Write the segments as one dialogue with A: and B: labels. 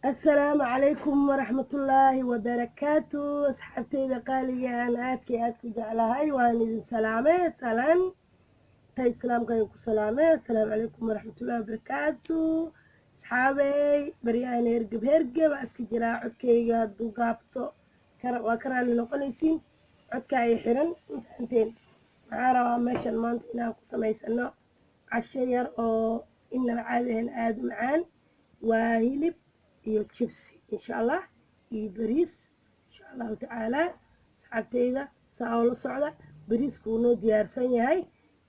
A: السلام عليكم ورحمة الله وبركاته. أصحابتي إذا قال لي أنا آتكي جعلهاي وأنا سلامة سلام تاي سلام قايكم سلامة. السلام عليكم ورحمة الله وبركاته. أصحابي بريان هرقب أسكي جراع عدكي هادو قابتو وكران لنقنيسين عدكا أي حرن انتين معارا ماشا المانت إناكو سميسانو عالشير أو إن العادة هن معان وهيلب iyo jibsi insha allah iyo bariis insha allahu tacaala asxaabteyda saa oo la socda bariisku wuu noo diyaarsan yahay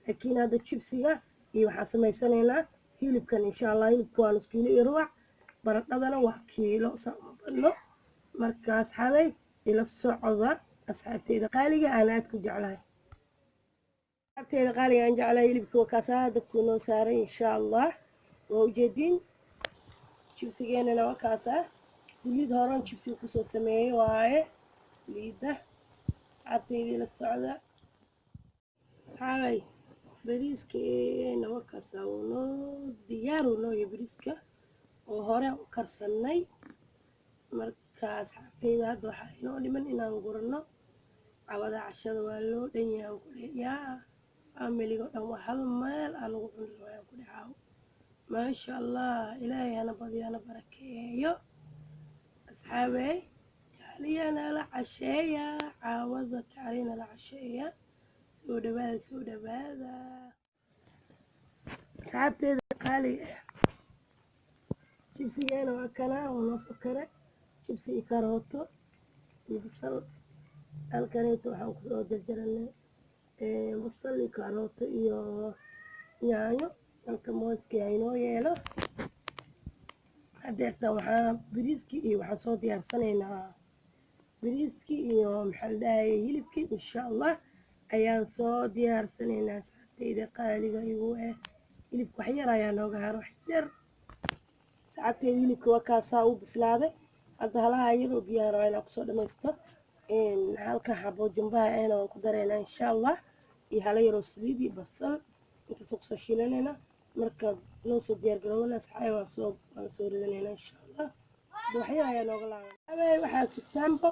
A: laakiin hadda jibsiga iyo waxaan samaysanaynaa hilibkan insha allah. hilibka waa nus kiilo iyo rubac, baradhadana waa kiilo saa uma badno. marka asxaabay ila socda asxaabteyda qaaliga aan aad ku jeclahay. asxaabteyda qaaliga aan jeclahay hilibka waa kaasaa dabkuu noo saaray insha allah. waa ujeediin jibsigeenana waa kaasaa saliid horan jibsiga kusoo sameeyey waaye liida. asxaabteydii la socda asxaabay bariiskeena waa kaasaa wuu noo diyaar uu nooya bariiska oo hore u karsanay. marka asxaabteyda hadda waxaa inoo dhiman inaan gurano cawada cashada waa loo dhan yahay ku dheyaa faamiliga dhan waa hal meel aan lagu cuni waayaan ku dhexaawo maasha allah. ilaahay hana badiyo hana barakeeyo asxaabey. kaaliyana la casheeya caawada kaaliyana la casheeya soo dhawaada asxaabteeda qaaliga jibsigeena waa kana waa noo soo kare jibsi iyo karooto iyo basal. halkaneeto waxaan kusoo jarjaranay basal iyo karooto iyo yaanyo. halka mooskii aynoo yeelo hadeerta waxaa bariiskii iyo waxaan soo diyaarsanaynaa bariiskii iyo maxaa la dhahayay hilibkii insha allah ayaan soo diyaarsanaynaa. asxaabteyda qaaliga igu hilibka wax yar ayaa nooga haro wax yar. asxaabteyda hilibka waa kaasaa u bislaaday hadda halaha iyadoo biyaha rabaa inaan kusoo dhamaysto. halka xabo jumbaha ayna waan ku dareynaa insha allah iyo hala yaroo saliid iyo basal intaasoo kusoo shiilanayna. marka noo soo diyaargarowana asxaabay waan soo ridanayna insha allah. waxyar ayaa nooga laaban waxaa sugtaanba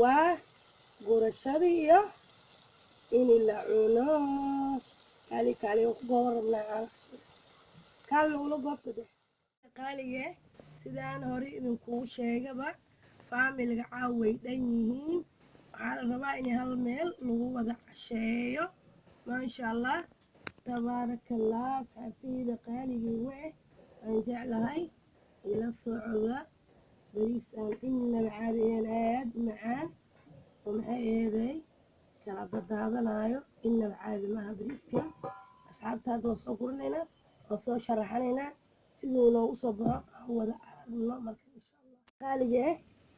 A: waa gurashadii iyo in la cuno. kaali waan ku gooban rabnaa kaali ula goobta deh qaalige. sidaan hore idinkugu sheegaba faamiliga caaway dhan yihiin waxaa la rabaa in hal meel lagu wada casheeyo maasha allah tabaarakallah. asxaabteyda qaaligii aan jeclahay ila socda bariis aan inaba caadiyeen aad macaan oo maxay eeday kala dadaadanayo inaba caadi maaha bariiska. asxaabta hadda waa soo guranaynaa waa soo sharaxanaynaa siduu noogu soo baxo aan wada aragno marka insha allah. qaaliga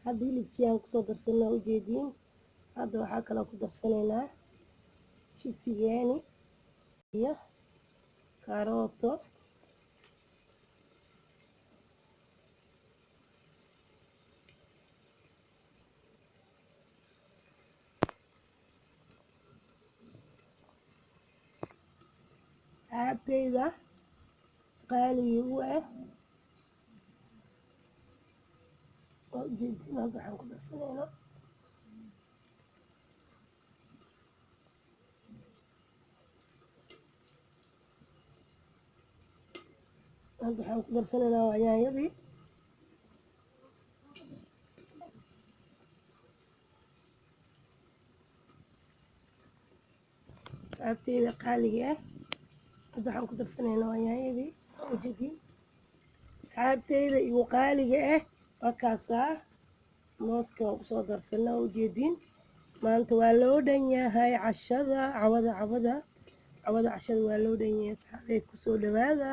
A: hadda hilibkii aan kusoo darsanaa ujeediin. hadda waxaa kaloo ku darsanaynaa jibsigeeni iyo karooto asxaabteyda qaaligii u waa ujeediin. hadda waxaan ku darsanaynaa waa yaanyadii. asxaabteyda qaaliga hadda waxaan ku darsanaynaa waa yaanyadii ujeediin. asxaabteyda igu qaaliga waa kaasaa mooska waan kusoo darsanaa ujeediin. maanta waa loo dhan yahay cashada cawada cashada waa loo dhan yahay. asxaabey kusoo dhawaada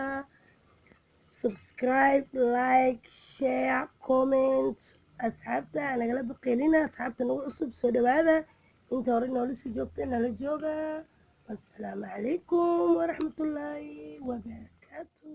A: subscribe like share comment. asxaabta nagala baqeelina asxaabta nagu cusub soo dhawaada inta hore noola sii joogta nala jooga. assalaamu calaykum waraxmatullaahi wabarakaatu.